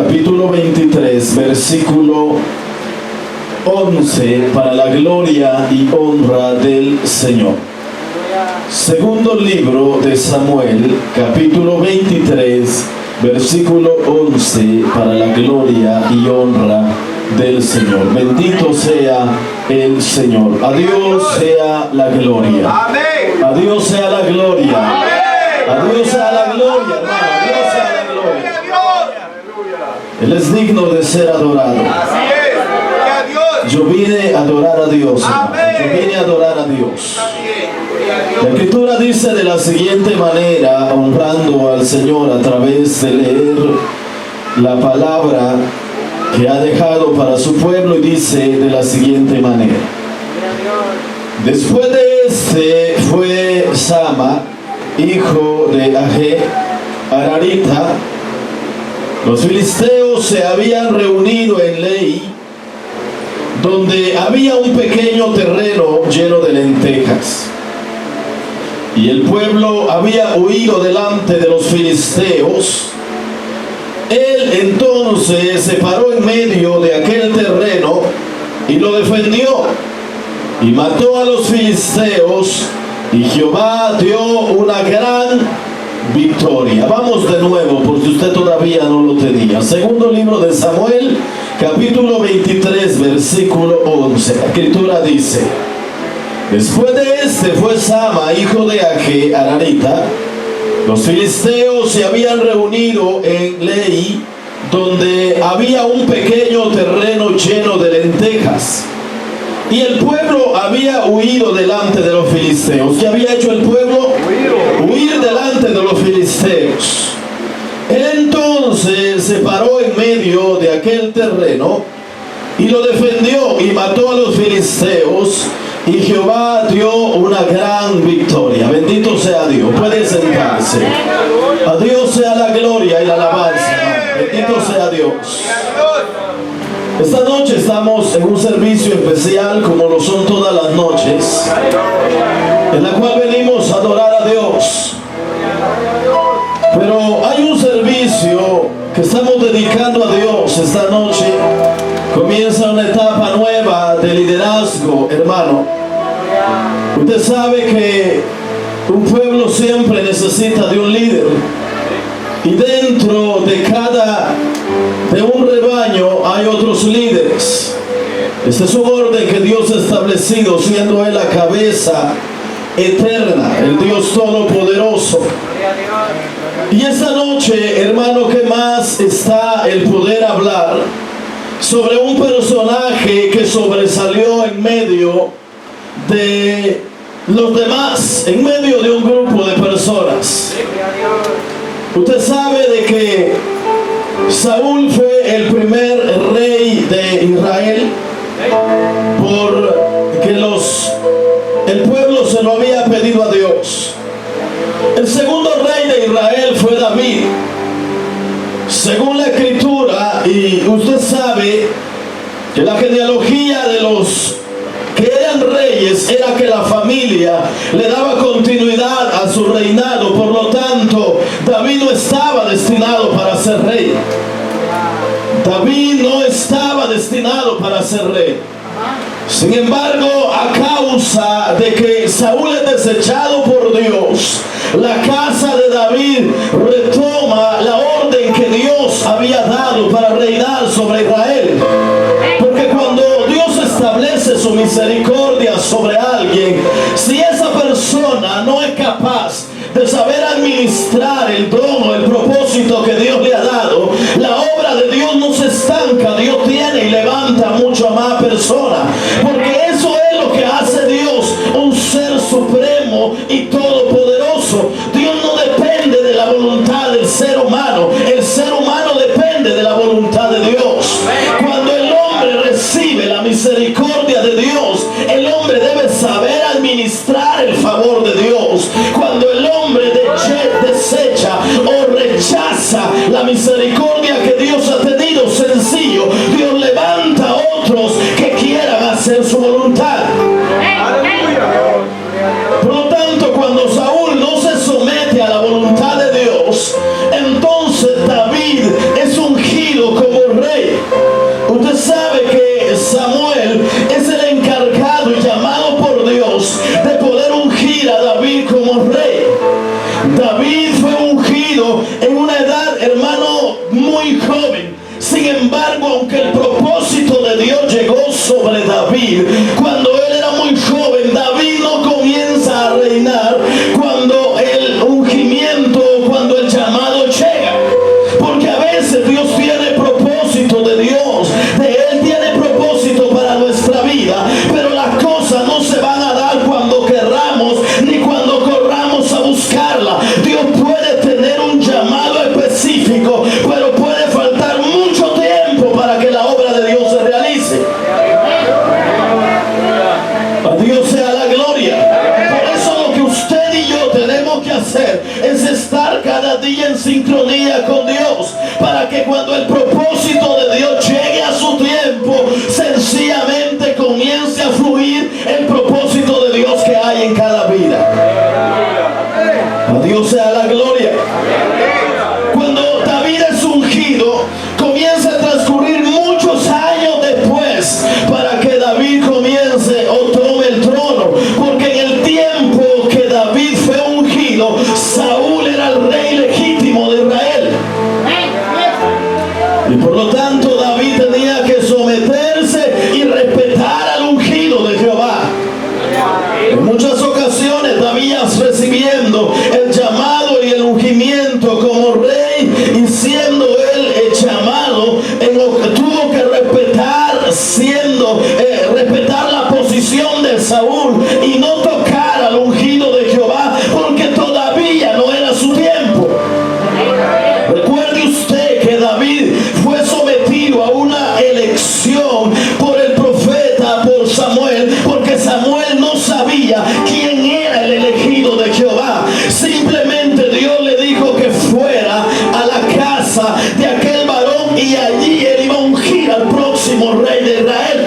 capítulo 23, versículo 11, para la gloria y honra del Señor. Segundo libro de Samuel, capítulo 23, versículo 11, para la gloria y honra del Señor. Bendito sea el Señor. A Dios sea la gloria. A Dios sea la gloria. A Dios sea la gloria, hermano. A Dios sea la gloria. Él es digno de ser adorado. Yo vine a adorar a Dios, hermano. Yo vine a adorar a Dios. La Escritura dice de la siguiente manera, honrando al Señor a través de leer la palabra que ha dejado para su pueblo, y dice de la siguiente manera: después de este fue Sama, hijo de Agé, Ararita. Los filisteos se habían reunido en Lei, donde había un pequeño terreno lleno de lentejas. Y el pueblo había huido delante de los filisteos. Él entonces se paró en medio de aquel terreno y lo defendió, y mató a los filisteos, y Jehová dio una gran victoria. Vamos de nuevo, por si usted todavía no lo tenía. Segundo libro de Samuel, capítulo 23, versículo 11. La Escritura dice: después de este fue Sama, hijo de Agé, Ararita. Los filisteos se habían reunido en Lei, donde había un pequeño terreno lleno de lentejas. Y el pueblo había huido delante de los filisteos. ¿Qué había hecho el pueblo? Huir delante de los filisteos. Él entonces se paró en medio de aquel terreno y lo defendió, y mató a los filisteos, y Jehová dio una gran victoria. Bendito sea Dios. Puede sentarse. A Dios sea la gloria y la alabanza. Bendito sea Dios. Esta noche estamos en un servicio especial, como lo son todas las noches, en la cual venimos a adorar a Dios. Pero hay un servicio que estamos dedicando a Dios esta noche. Comienza una etapa nueva de liderazgo, hermano. Usted sabe que un pueblo siempre necesita de un líder. Y dentro de un rebaño hay otros líderes. Este es un orden que Dios ha establecido, siendo Él la cabeza eterna, el Dios todopoderoso. Y esta noche, hermano, ¿qué más está el poder hablar sobre un personaje que sobresalió en medio de los demás, en medio de un grupo de personas? Usted sabe de que Saúl fue el primer rey de Israel, porque el pueblo se lo había pedido a Dios. El segundo rey de Israel fue David. Según la Escritura, y usted sabe que la genealogía de los que eran reyes era que la familia le daba continuidad a su reinado. Por lo tanto, David no estaba destinado para ser rey. David no estaba destinado para ser rey. Sin embargo, a causa de que Saúl es desechado por Dios, la casa de David retoma la orden que Dios había dado para reinar sobre Israel. Porque cuando Dios establece su misericordia sobre alguien, si esa persona no es capaz de saber administrar el don o el propósito que Dios le ha dado, la obra de Dios no se estanca. Dios tiene y levanta mucho más personas, porque eso es lo que hace Dios, un ser supremo y todopoderoso. Dios no depende de la voluntad del ser humano, el ser humano depende de la voluntad de Dios. Cuando el hombre recibe la misericordia de Dios, el hombre debe saber administrar el favor de Dios. Cuando el hombre desecha o rechaza la misericordia que Dios ha tenido, sencillo, Dios levanta a otros muy joven. Sin embargo, aunque el propósito de Dios llegó sobre David, cuando él era muy joven, David no comienza a reinar cuando el ungimiento, cuando el llamado llega. Porque a veces Dios tiene propósito de Dios, Él tiene propósito para nuestra vida, pero las cosas no se van a dar cuando querramos, ni cuando corramos a buscarla. Dios puede tener un llamado específico, pero puede faltar mucho tiempo para que la obra de Dios se realice. A Dios sea la gloria. Por eso lo que usted y yo tenemos que hacer es estar cada día en sincronía con Dios, para que cuando el propósito de Dios llegue a su tiempo, sencillamente comience a fluir el propósito de Dios que hay en cada vida. A Dios sea la gloria. Cuando David es ungido, comienza a transcurrir muchos años después para que David comience o tome el trono, porque en el tiempo que David fue ungido, Saúl era el rey legítimo de Israel, y por lo tanto David tenía que someterse y respetar al ungido de Jehová. En muchas ocasiones David, recibiendo el llamado y el ungimiento como rey, y siendo él llamado, tuvo que respetar la posición de Saúl y no tocar al ungido de Jehová, porque todavía no era su tiempo. Recuerde usted que David fue sometido a una elección por el profeta, por Samuel, porque Samuel no sabía quién era el elegido de Jehová. Simplemente Dios le dijo que fuera a la casa de aquel varón y allí él iba a ungir al próximo rey de Israel.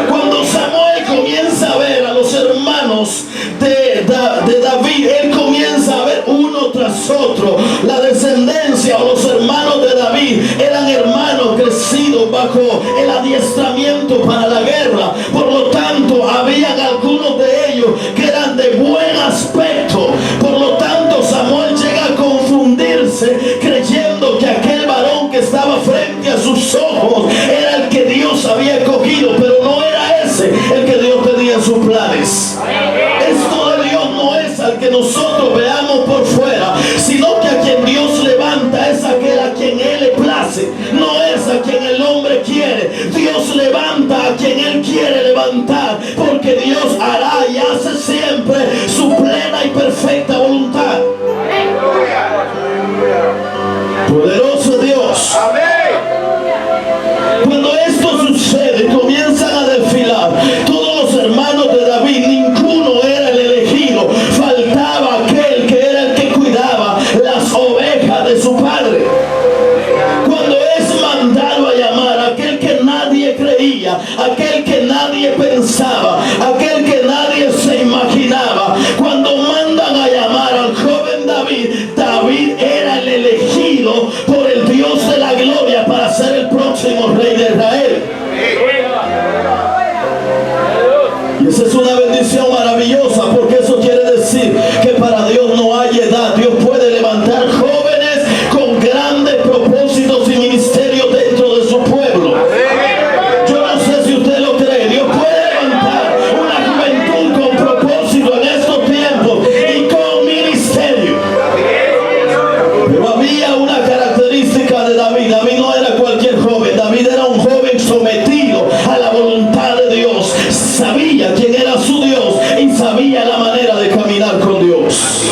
Cuando Samuel comienza a ver a los hermanos de David, él comienza a ver uno tras otro. La descendencia o los hermanos de David eran hermanos crecidos bajo el adiestramiento para la guerra. Por lo tanto, habían algunos de ellos que eran de buen aspecto. Por lo tanto, Samuel llega a confundirse creyendo que aquel varón que estaba frente a sus ojos era el que Dios había escogido, pero no era ese el que Dios tenía en sus planes. Esto de Dios no es al que nosotros veamos por fuera, sino que a quien Dios levanta es aquel a quien Él le place, no es a quien el hombre quiere. Dios levanta a quien Él quiere levantar, porque Dios hará y hace siempre su plena y perfecta voluntad. Poderoso Dios. Cuando esto sucede, comienzan a desfilar todos los hermanos de David. Ninguno era el elegido, faltaba aquel que era el que cuidaba las ovejas de su padre. Cuando es mandado a llamar aquel que nadie creía, aquel que nadie pensaba, aquel que nadie se imaginaba, cuando mandan a llamar al joven David, David era el elegido por el Dios de la gloria para ser el próximo rey de Israel. Y esa es una bendición maravillosa, porque eso quiere decir que para Dios no hay edad. Dios puede levantar jóvenes con grandes propósitos y ministerios dentro de su pueblo. Yo no sé si usted lo cree. Dios puede levantar una juventud con propósito en estos tiempos y con ministerio. Pero había una característica de David. David no era cualquier joven. David era un joven sometido a la voluntad de Dios. Sabía quién era su Dios y sabía la manera de caminar con Dios.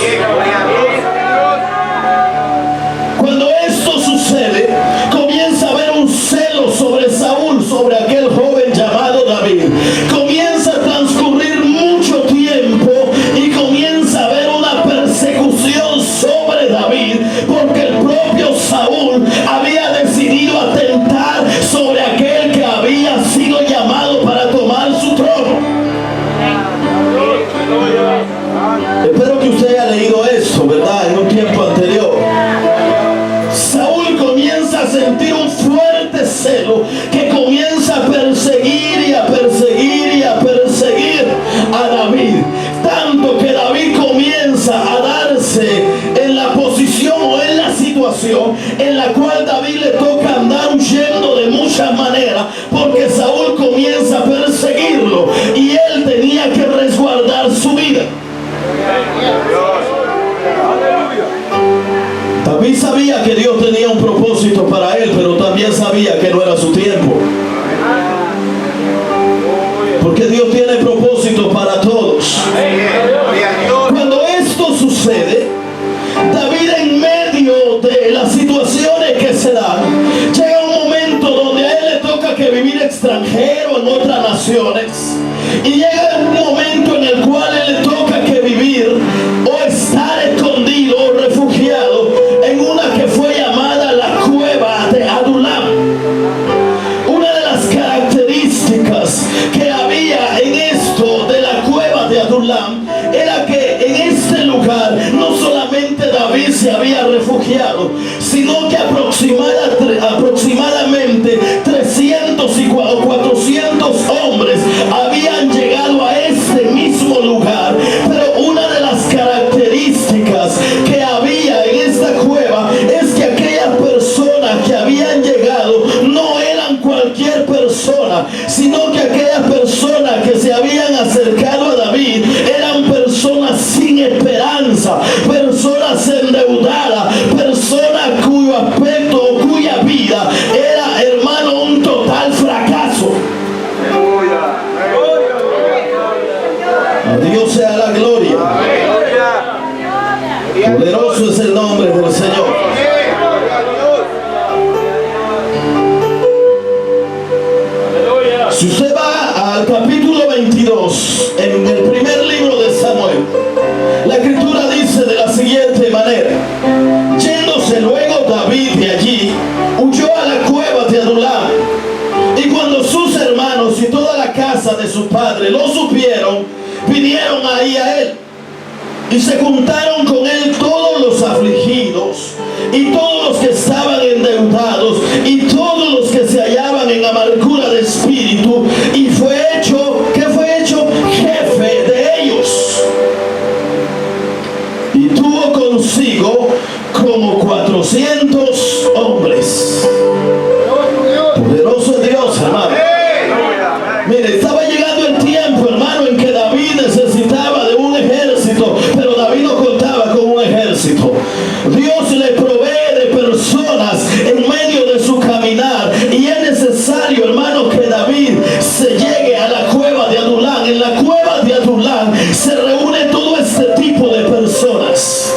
también sabía que no era su tiempo. Porque Dios tiene propósitos para todos. Cuando esto sucede, David, en medio de las situaciones que se dan, llega un momento donde a él le toca que vivir extranjero en otras naciones, y llega un momento en el cual a él le toca que vivir o estar escondido o refugiado en una que fue llamada la cueva de Adulam. Una de las características que había en esto de la cueva de Adulam era que en este lugar no solamente David se había refugiado, sino que aproximadamente 300 o 400 hombres habían llegado a este mismo lugar. Pero una de las características que había en esta cueva es que aquellas personas que habían llegado no eran cualquier persona, sino que aquellas personas que se habían acercado a David eran personas sin esperanza, personas endeudadas, personas cuyo aspecto o cuya vida era, hermano, un total fracaso. A Dios sea la gloria. Poderoso es el nombre del Señor. Si usted va al capítulo 22, en el primer libro de Samuel, la escritura dice de la siguiente manera: yéndose luego David de allí, huyó a la cueva de Adulam. Y cuando sus hermanos y toda la casa de su padre lo supieron, vinieron ahí a él. Y se juntaron con él todos los afligidos, y todos los que estaban endeudados, y todos los que se hallaban en amargura de espíritu, y fue hecho, ¿qué fue hecho? Jefe de ellos. Y tuvo consigo como 400 hombres. Poderoso es Dios, hermano. Mire, estaba llegando el tiempo, hermano, en que David necesitaba de un ejército, pero David no contaba con un ejército. Dios le provee de personas en medio de su caminar, y es necesario, hermano, que David se llegue a la cueva de Adulam. En la cueva de Adulam se reúne todo este tipo de personas.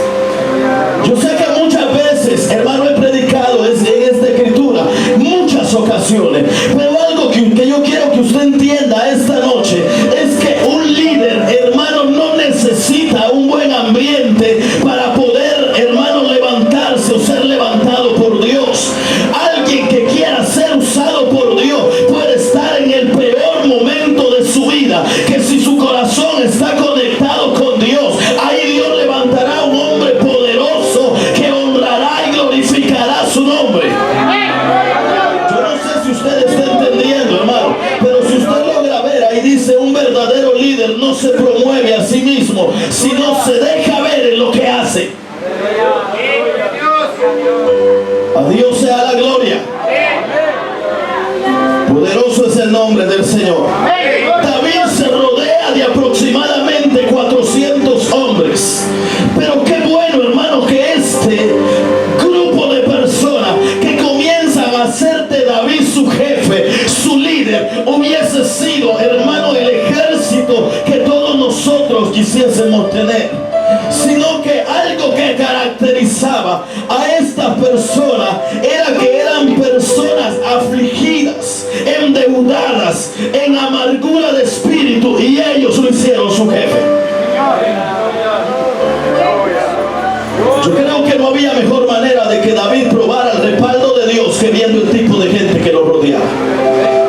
Yo sé que muchas veces, hermano, he predicado en esta escritura muchas ocasiones, pero algo que yo quiero que usted entienda esta noche es que un líder, hermano, no necesita un buen ambiente para poder, hermano, levantarse o ser levantado por Dios. Alguien que quiera ser usado por Dios puede estar en el peor momento de su vida, que si su corazón está conectado con Dios, ahí Dios levantará un hombre poderoso que honrará y glorificará su nombre. Yo no sé si usted está entendiendo, hermano, pero si usted logra ver, ahí dice: un verdadero líder no se promueve a sí mismo, sino se deja ver en lo que hace. A Dios sea la gloria. Poderoso es el nombre del Señor. David se rodea de aproximadamente 400 hombres. Pero qué bueno, hermano, que este grupo de personas que comienzan a ser de David su jefe, su líder, hubiese sido, hermano, el ejército que todos nosotros quisiésemos tener. Sino que algo que caracterizaba a estas personas era que eran personas afligidas, endeudadas, en amargura de espíritu, y ellos lo hicieron su jefe. Yo creo que no había mejor manera de que David probara el respaldo de Dios que viendo el tipo de gente que lo rodeaba.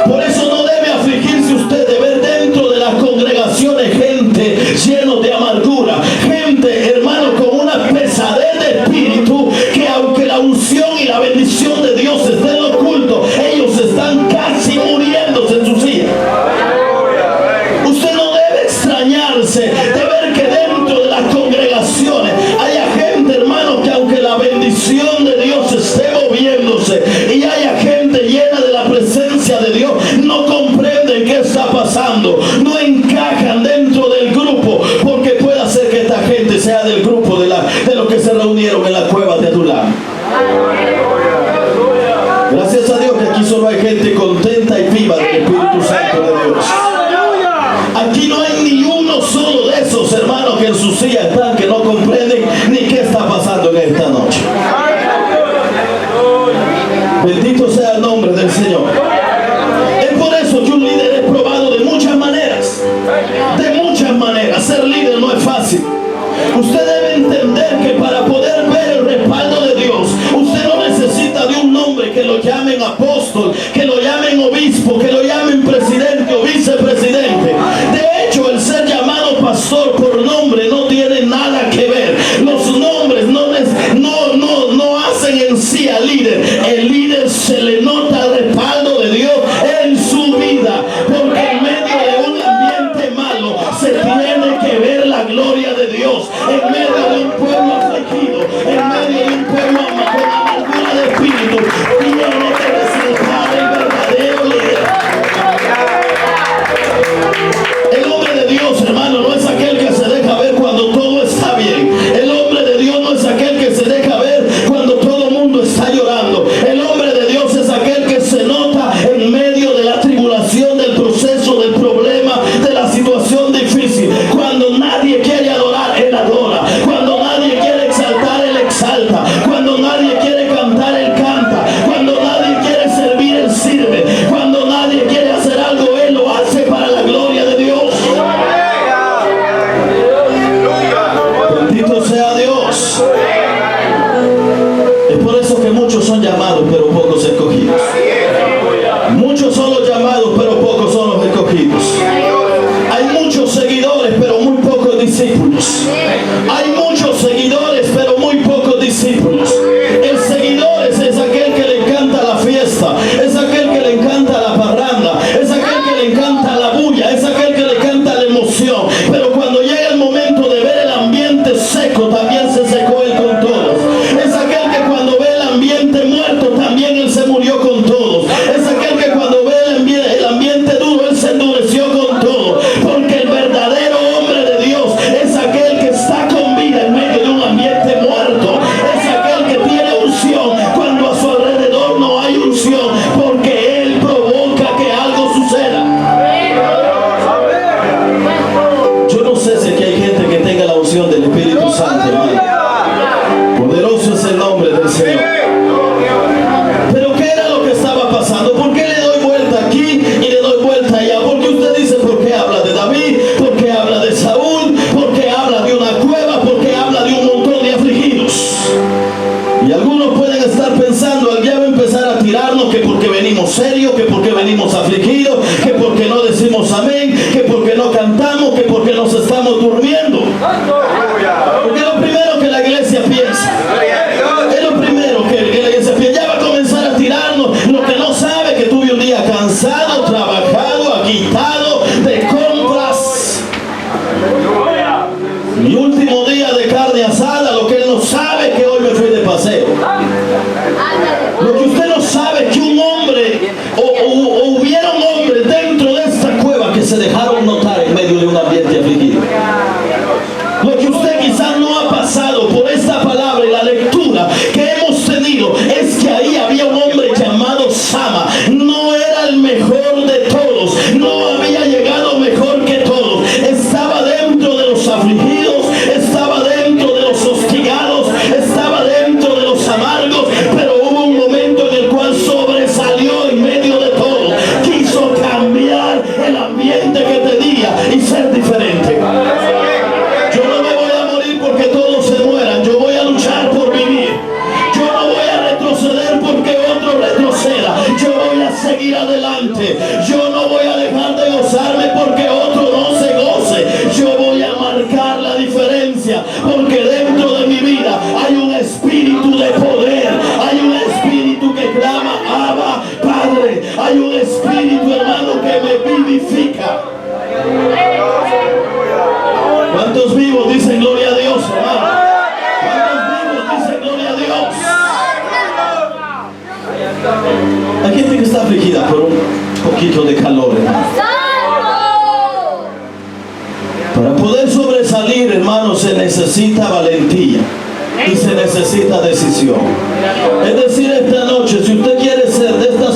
Por eso no debe afligirse usted de ver dentro de las congregaciones gente lleno de amargura, a Dios que aquí solo hay gente contenta y viva del Espíritu Santo de Dios. Aquí no hay ni uno solo de esos hermanos que en su silla están, que no comprenden ni qué está pasando en esta noche. Bendito sea el nombre del Señor. Es por eso que un líder es probado de muchas maneras. De muchas maneras. Ser líder no es fácil. Usted debe entender que para poder ver el respaldo de Dios, usted no necesita de un nombre que lo llamen apóstol, que lo llamen obispo, que lo llamen presidente o vicepresidente. De hecho, el ser llamado pastor por nombre no tiene nada que ver. Los nombres no hacen en sí al líder. El líder se le nota el respaldo de Dios en su vida, porque en medio de un ambiente malo se tiene que ver la gloria de Dios. En medio de un pueblo afligido, en medio de un pueblo con amargura de espíritu, tiene que resaltar el verdadero líder. El hombre de Dios, hermano, no es aquel que se deja ver cuando todo está bien. El hombre de Dios no es aquel que se deja ver cuando todo el mundo está llorando. El hombre de Dios es aquel que se nota en medio de la tribulación, del proceso, del problema, de la situación difícil. Cuando nadie quiere adorar, él adora. Cuando nadie quiere exaltar, él exalta. Cuando nadie quiere cantar, él canta. Cuando nadie quiere servir, él sirve. Cuando nadie quiere hacer algo, él lo hace para la gloria de Dios. Bendito sea Dios. Es por eso que muchos son llamados, pero pocos escogidos. Muchos son los llamados, pero pocos son los escogidos. Hay muchos seguidores, pero muy pocos discípulos. Hay muchos seguidores, pero muy pocos discípulos. El seguidor es aquel que le encanta la fiesta, es aquel que le encanta la parranda, es aquel que le encanta la bulla, es aquel que le encanta la emoción. Pero cuando llega el momento de ver el ambiente seco, también se secó él con todos. Es aquel que cuando ve el ambiente muerto, también él se murió con todos. Es aquel que cuando ve el ambiente duro, él se endureció con todo. Porque el verdadero hombre de Dios es aquel que está con vida en medio de un ambiente muerto. Es aquel que tiene unción cuando a su alrededor no hay unción, porque él provoca que algo suceda. Yo no sé si aquí hay gente que tenga la unción del Espíritu Santo, hermano. Poderoso es el nombre del Señor. Pero ¿qué era lo que estaba pasando? ¿Por qué le doy vuelta aquí y le doy vuelta allá? Porque usted dice, ¿por qué habla de David? ¿Por qué habla de Saúl? ¿Por qué habla de una cueva? ¿Por qué habla de un montón de afligidos? Y algunos pueden estar pensando, al ya va a empezar a tirarnos, que porque venimos serios, que porque venimos afligidos, que porque no decimos amén, que porque no cantamos, que porque nos estamos durmiendo. Porque es lo primero que la iglesia piensa. Es lo primero que la iglesia piensa. Ya va a comenzar a tirarnos. Lo que no sabe que tuve un día cansado, trabajado, agitado, de compras. Mi último día de carne asada. Lo que él no sabe que hoy me fui de paseo. Lo que usted no sabe es que un hombre o hubieron hombres dentro de esta cueva que se dejaron notar en medio de un ambiente afligido. Lo que usted quizás no ha pasado por esta palabra y la lectura que hemos tenido es que ahí había un hombre llamado Sama. No era el mejor de todos, no había llegado mejor que todos. Estaba dentro de los afligidos, estaba dentro de los hostigados, estaba dentro de los amargos, pero hubo un momento en el cual sobresalió en medio de todo. Quiso cambiar el ambiente que tenía y ser diferente. Yo no me voy a morir porque todos se mueran. Yo voy a luchar por vivir. Yo no voy a retroceder porque otro retroceda. Yo voy a seguir adelante. Yo no voy a dejar de gozarme porque otro no se goce. Yo voy a marcar la diferencia porque dentro de mi vida hay un espíritu de poder. Hay un espíritu que clama, Abba, Padre. Hay un espíritu, hermano, que me vivifica. ¿Cuántos vivos dicen gloria a Dios, hermano? ¿Cuántos vivos dicen gloria a Dios? Hay gente que está afligida por un poquito de calor, hermano. Para poder sobresalir, hermano, se necesita valentía y se necesita decisión. Es decir, esta noche, si usted quiere ser de esta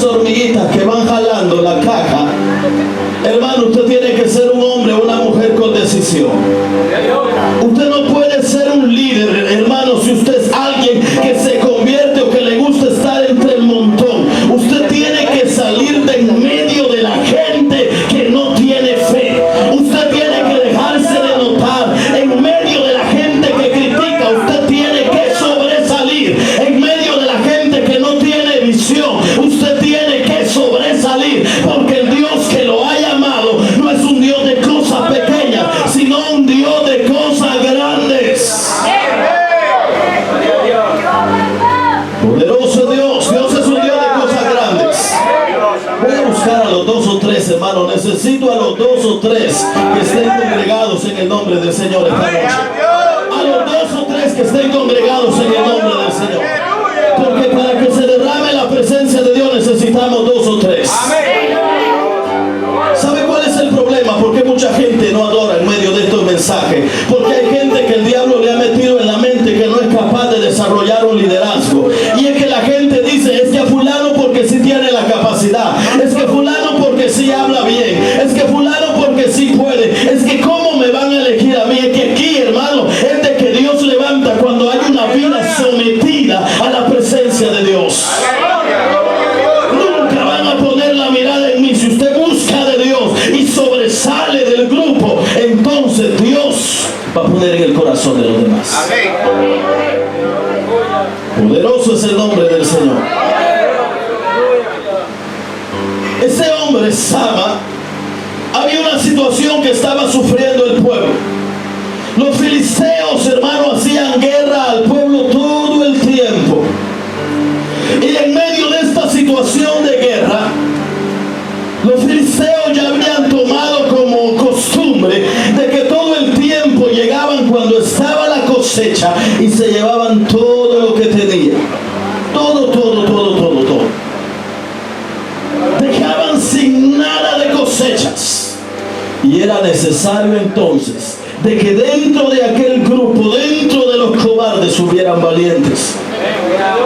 necesito a los 2 o 3 que estén congregados en el nombre del Señor esta noche. A los 2 o 3 que estén congregados en el nombre del Señor. Porque para que se derrame la presencia de Dios necesitamos 2 o 3. ¿Sabe cuál es el problema? Porque mucha gente no adora en medio de estos mensajes. Porque hay gente que el diablo le ha metido en la mente que no es capaz de desarrollar un liderazgo. Y es que la gente dice, es que a fulano porque sí tiene la capacidad. Es que fulano porque sí habla bien. Es que fulano porque sí puede. Es que cómo me van a elegir a mí. Es que aquí, hermano, es de que Dios levanta cuando hay una vida sometida a la presencia de Dios. Nunca van a poner la mirada en mí. Si usted busca de Dios y sobresale del grupo, entonces Dios va a poner en el corazón de los demás. Poderoso es el nombre del Señor. Ese hombre, Sama, había una situación que estaba sufriendo el pueblo. Los filisteos, hermanos, hacían guerra al pueblo todo el tiempo. Y en medio de esta situación de guerra, los filisteos ya habían tomado como costumbre de que todo el tiempo llegaban cuando estaba la cosecha y se llevaban todo lo que tenían. Todo. Dejaban sin nada de cosechas. Y era necesario entonces de que dentro de aquel grupo, dentro de los cobardes, hubieran valientes.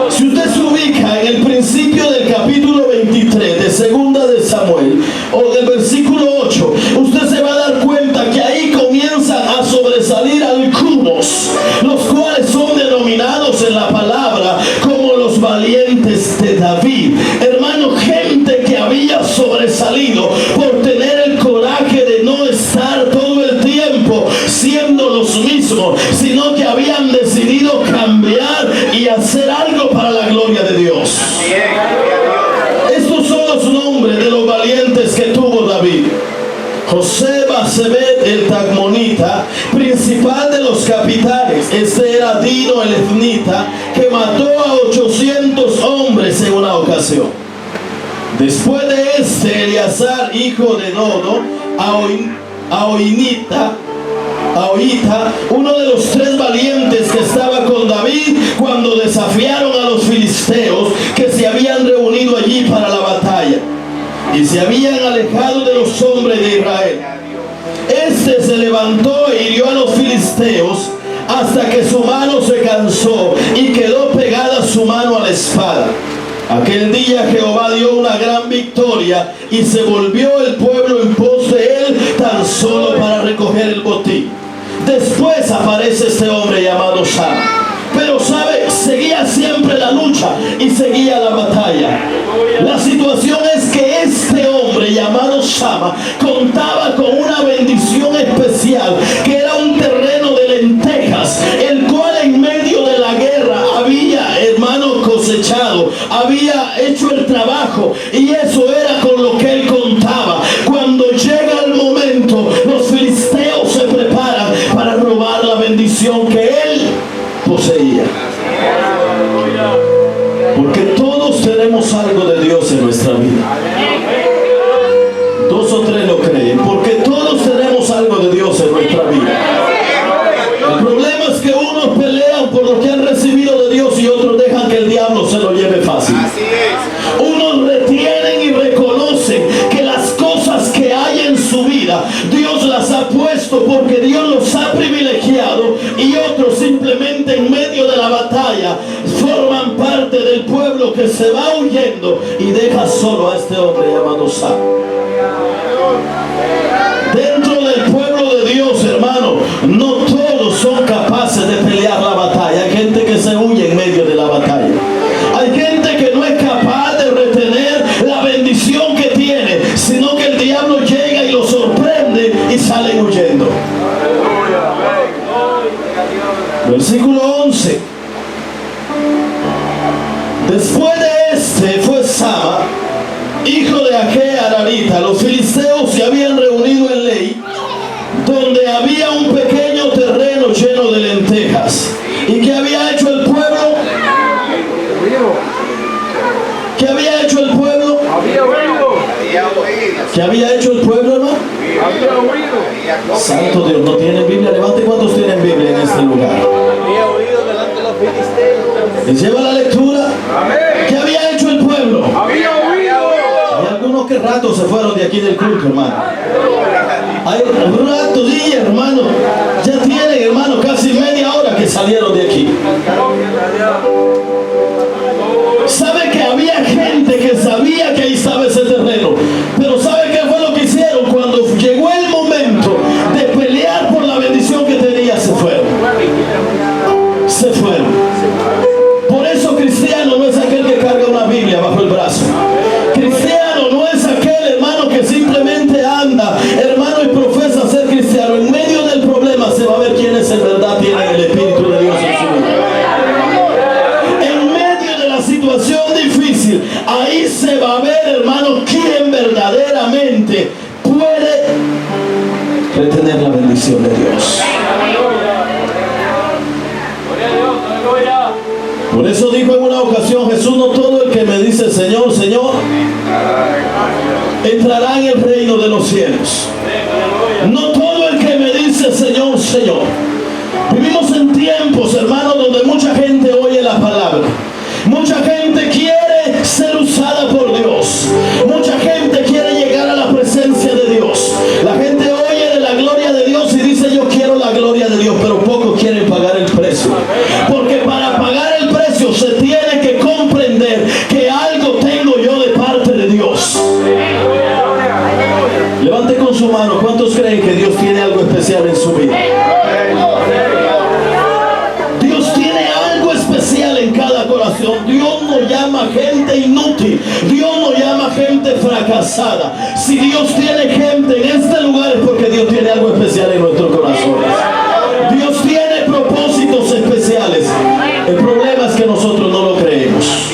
Si usted se ubica en el principio del capítulo 23 de Segunda de Samuel, o del versículo 8, usted se va a dar cuenta que ahí comienzan a sobresalir algunos, los cuales son denominados en la palabra como los valientes de David. Hermano, gente que había sobresalido por tener el coraje de no estar todo el tiempo siendo los mismos, sino que habían decidido cambiar y hacer algo para la gloria de Dios. Estos son los nombres de los valientes que tuvo David. José Basebet el Tacmonita, principal de los capitanes. Este era Dino el Ethnita, que mató a 800 hombres en una ocasión. Después de este, Eleazar, hijo de Dodo, Ahoita, uno de los 3 valientes que estaba con David cuando desafiaron a los filisteos que se habían reunido allí para la batalla y se habían alejado de los hombres de Israel. Este se levantó e hirió a los filisteos hasta que su mano se cansó y quedó pegada su mano a la espada. Aquel día Jehová dio una gran victoria y se volvió el pueblo en pos de él tan solo para recoger el botín. Después aparece este hombre llamado Sama. Pero sabe, seguía siempre la lucha y seguía la batalla. La situación es que este hombre llamado Sama contaba con una bendición especial, que era un terreno de lentejas, el cual en medio de la guerra había, hermano, cosechado, había hecho el trabajo, y eso era con lo que él contaba. Cuando llega el momento, los filisteos se preparan para robar la bendición que él poseía. Porque todos tenemos algo de Dios en nuestra vida. 2 o 3 lo creen. Porque todos tenemos algo de Dios en nuestra vida. El problema es que unos pelean por lo que han recibido de Dios y otros dejan que el diablo se lo lleve fácil. Unos retienen y reconocen que las cosas que hay en su vida Dios las ha puesto porque Dios los ha privilegiado, y otros simplemente en medio de la batalla forman parte del pueblo que se va huyendo y deja solo a este hombre llamado Sam. Dentro del pueblo de Dios, hermano, no todos son capaces de pelear la batalla. Hay gente que se huye en medio de la batalla. Hay gente que no es capaz de retener la bendición que tiene, sino que el diablo llega y lo sorprende y salen huyendo. Versículo 11. Después de este fue Sama, hijo de Agé Ararita. Los filisteos se habían reunido en Lei, donde había un pequeño terreno lleno de lentejas. ¿Y qué había hecho el pueblo? ¿Qué había hecho el pueblo? ¿Qué había hecho el pueblo, no? Santo Dios, ¿no tienen Biblia? Levante, ¿cuántos tienen Biblia en este lugar? ¿Les lleva la lectura? ¿Qué había hecho el pueblo? Hay algunos que rato se fueron de aquí del culto, hermano. Hay ratos, y hermano, ya tienen, hermano, casi media hora que salieron de aquí. ¿Sabe que había gente que sabía que ahí estaba ese terreno? Pero ¿sabe qué fue lo que hicieron? Cuando llegó el momento de pelear por la bendición que tenía, se fueron. Se fueron. Por eso cristiano no es aquel que carga una Biblia bajo el brazo. Cristiano no es aquel hermano que simplemente anda, hermano, y profesa ser cristiano. En medio del problema se va a ver quiénes en verdad tienen el Espíritu de Dios en su vida. En medio de la situación difícil, ahí se va a ver, hermano, quién verdaderamente puede retener la bendición de Dios. Por eso dijo en una ocasión Jesús: no todo el que me dice Señor, Señor, entrará en el reino de los cielos. No todo el que me dice Señor, Señor. Vivimos en tiempos, hermanos, donde mucha gente oye la palabra. Mucha gente quiere ser usada por Dios. Mucha gente quiere llegar a la presencia de Dios. La gente oye de la gloria de Dios y dice: yo quiero la gloria de Dios, pero pocos quieren pagar el precio. Porque para pagar el precio se tiene que comprender que algo tengo yo de parte de Dios. Levante con su mano, ¿cuántos creen que Dios tiene algo especial en su vida? Dios tiene algo especial en cada corazón. Dios no llama gente inútil. Dios no llama gente fracasada. Si Dios tiene gente en este lugar es porque Dios tiene algo especial en nuestros corazones. Dios tiene propósitos especiales. El problema es que nosotros no lo creemos.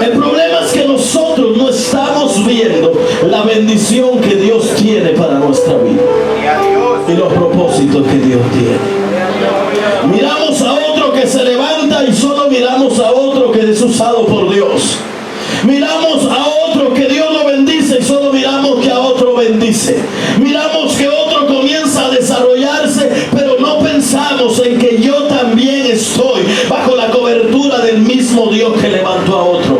El problema es que nosotros no estamos viendo la bendición que Dios tiene para nuestra vida y los propósitos que Dios tiene. Miramos a otro que se levanta y solo miramos a otro que es usado por Dios. Miramos a otro que Dios lo bendice y solo miramos que a otro bendice. Miramos que otro comienza a desarrollarse, pero no pensamos en que yo también estoy bajo la cobertura del mismo Dios que levantó a otro.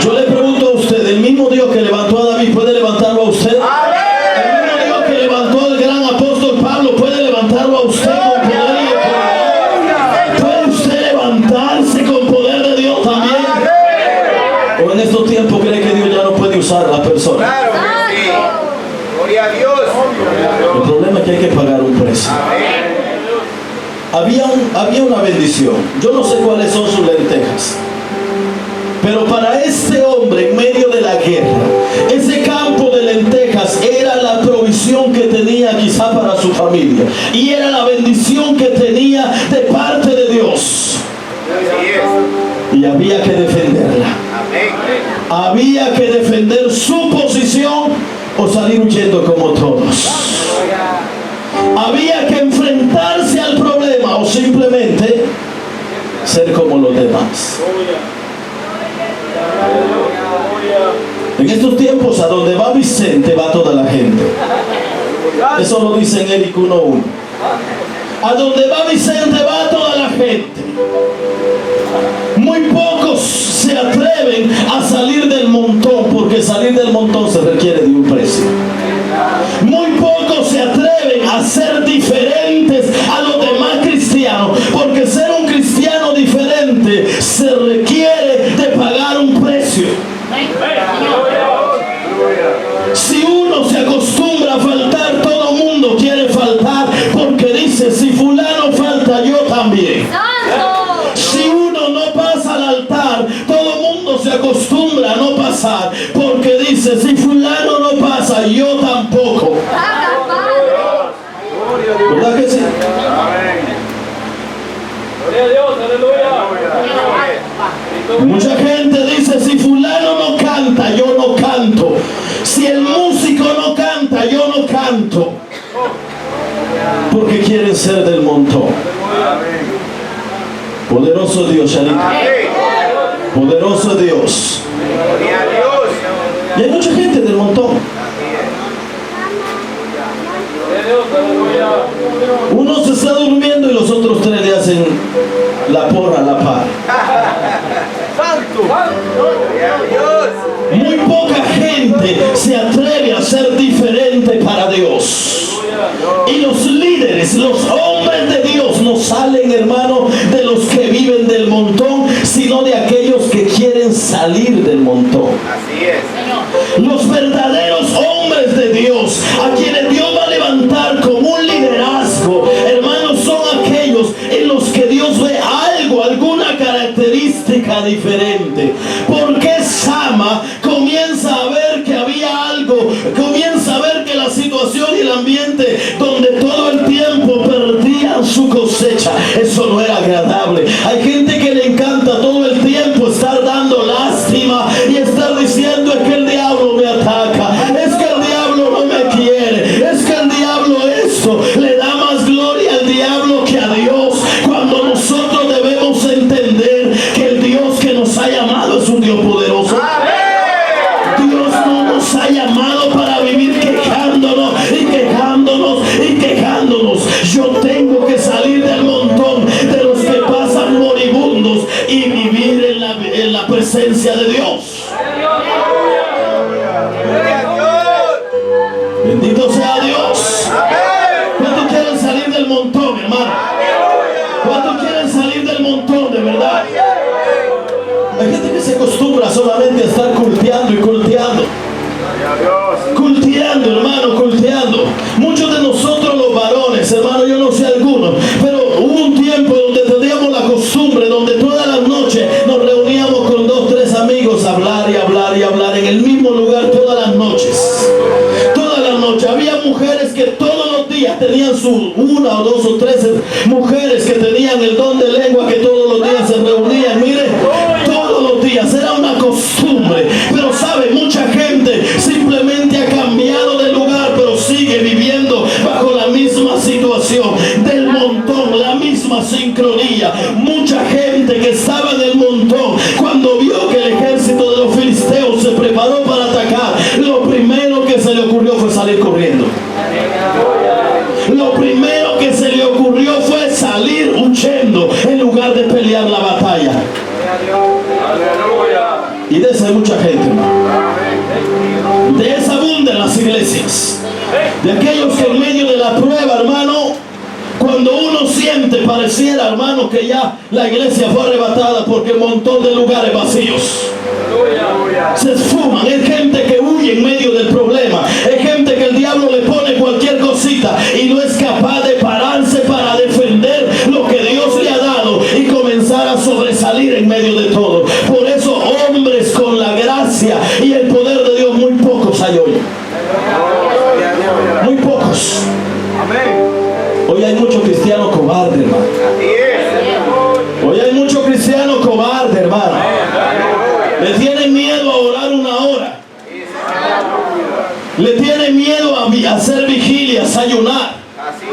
Yo le pregunto a usted, ¿el mismo Dios que levantó a David puede levantarlo a usted? ¿El mismo Dios que levantó al gran apóstol Pablo puede levantarlo a usted con poder y autoridad? ¿Puede usted levantarse con poder de Dios también? ¿O en estos tiempos cree que Dios ya no puede usar a las personas? Claro que sí. Gloria a Dios. El problema es que hay que pagar un precio. Había una bendición. Yo no sé cuáles son sus lentejas, pero para este hombre en medio de la guerra, ese campo de lentejas era la provisión que tenía quizá para su familia, y era la bendición que tenía de parte de Dios. Y había que defenderla. Había que defender su posición o salir huyendo como todos. Había que enfrentarse al problema o simplemente ser como los demás. En estos tiempos, a donde va Vicente va toda la gente. Eso lo dice en Eric 1:1. A donde va Vicente va toda la gente. Muy pocos se atreven a salir del montón, porque salir del montón se requiere de un precio. Muy pocos se atreven a ser diferentes a los demás cristianos, porque ser un cristiano diferente se requiere de pagar un precio. Si uno se acostumbra a faltar, todo mundo quiere faltar, porque dice: si fulano falta, yo también. Si uno no pasa al altar, todo mundo se acostumbra a no pasar, porque dice: si fulano no pasa, yo tampoco. ¿Verdad que sí? Gloria a Dios, aleluya. Mucha gente dice: si fulano no canta, yo no canto. Si el músico no canta, yo no canto. Porque quieren ser del montón. Poderoso Dios, Shanita. Poderoso Dios. Y hay mucha gente del montón. gente se atreve a ser diferente para Dios. Y los líderes, los hombres de Dios, no salen, hermano, de los que viven del montón, sino de aquellos que quieren salir del montón. Así es. Los verdaderos hombres de Dios, a quienes Dios va a levantar con un liderazgo, hermanos, son aquellos en los que Dios ve algo, alguna característica diferente. Porque Sama comienza a ver que había algo, comienza a ver que la situación y el ambiente donde todo el tiempo perdían su cosecha, eso no era agradable. Hay gente que le encanta todo el tiempo estar dando lástima y estar diciendo: es que el diablo me ataca, es que el diablo no me quiere, es que el diablo esto. Le da más gloria al diablo que a Dios, cuando nosotros debemos entender que el Dios que nos ha llamado es un Dios poderoso. Dios no nos ha llamado para vivir quejándonos y quejándonos y quejándonos. Yo tengo que salir del montón de los que pasan moribundos y vivir en la presencia de Dios. Bendito sea Dios. ¿Cuántos quieren salir del montón, hermano? ¿Cuántos quieren salir del montón, de verdad? Hay gente que se acostumbra solamente a estar culteando y culteando. Culteando, hermano, culteando. Muchos de nosotros los varones, hermano, yo no sé algunos, pero hubo un tiempo donde teníamos la costumbre, donde todas las noches nos reuníamos con 2, 3 amigos a hablar y hablar y hablar en el mismo lugar todas las noches. Todas las noches. Había mujeres que todos los días tenían su 1 o 2 o 3 mujeres que tenían el don de lengua, que todos los días se reunían. Mire, todos los días era una costumbre. Pero sabe, mucha gente simplemente ha cambiado de lugar, pero sigue viviendo bajo la misma situación del montón, la misma sincronía. Mucha gente que estaba en el montón, cuando vio que el ejército de los filisteos se preparó para atacar, lo primero que se le ocurrió fue salir corriendo. Lo primero que se le ocurrió fue salir huyendo en lugar de pelear la batalla. Y de esa hay mucha gente, hermano. De esa abundan las iglesias. De aquellos que en medio de la prueba, hermano, cuando uno siente, pareciera, hermano, que ya la iglesia fue arrebatada porque un montón de lugares vacíos se esfuman. Es gente que huye en medio del problema. Es gente que el diablo le pone cualquier cosita y no es capaz de pararse para defender lo que Dios le ha dado y comenzar a sobresalir en medio de todo. Por eso, hombres con la gracia y el poder de Dios, muy pocos hay hoy. Muy pocos. Hoy hay muchos cristianos cobardes, hermano. Hoy hay muchos cristianos cobardes, hermano. Le tienen miedo a orar 1 hora. Le tienen miedo a hacer vigilias, a ayunar. Así es.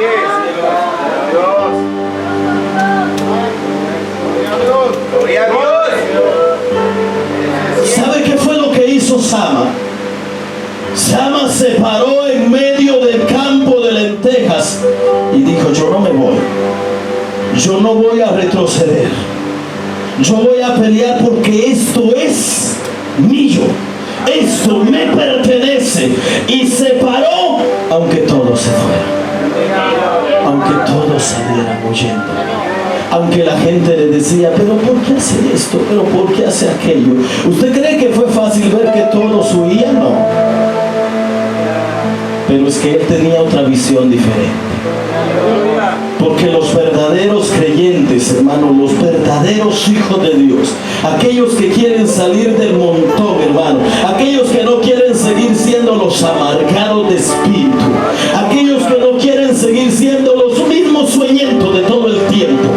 Gloria a Dios. ¿Sabe qué fue lo que hizo Sama? Sama se paró en medio del campo de lentejas y dijo: yo no me voy. Yo no voy a retroceder. Yo voy a pelear porque esto es mío. Esto me pertenece. Y se paró aunque todos se fueran. Aunque todos salieran huyendo. Aunque la gente le decía: pero ¿por qué hace esto? ¿Pero por qué hace aquello? ¿Usted cree que fue fácil ver que todos huían? No. Pero es que él tenía otra visión diferente. Porque los verdaderos creyentes, hermano, los verdaderos hijos de Dios, aquellos que quieren salir del montón, hermano, aquellos que no quieren seguir siendo los amargados de espíritu, aquellos que no quieren seguir siendo los mismos sueñentos de todo el tiempo,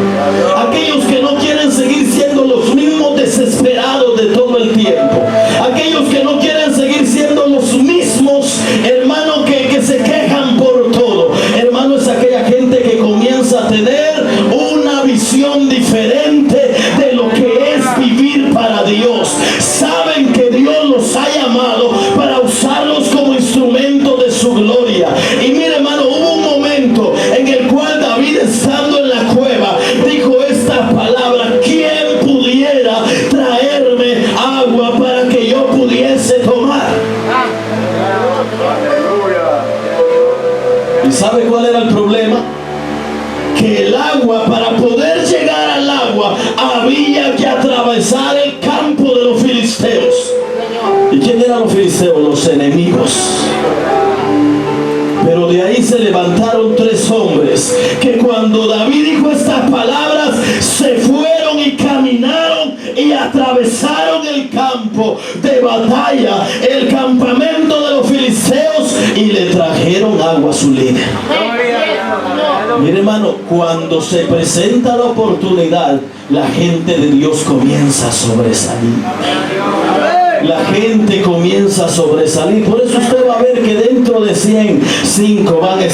aquellos que no quieren seguir siendo los mismos desesperados de todo el tiempo, aquellos que no quieren seguir siendo los mismos, hermano, que se quejan por todo, hermano, es aquella gente que comienza a tener una visión diferente de lo que es vivir para Dios. Saben que Dios ¿Sabe cuál era el problema? Que el agua, para poder llegar al agua, había que atravesar el campo de los filisteos. ¿Y quién eran los filisteos? Los enemigos. Pero de ahí se levantaron 3 hombres que cuando David dijo estas palabras se fueron y caminaron y atravesaron el campo de batalla, el campamento de los filisteos, y le trajeron agua a su líder. Mire, hermano, cuando se presenta la oportunidad, la gente de Dios comienza a sobresalir. La gente comienza a sobresalir. Por eso usted va a ver que dentro de 100, 5 van a estar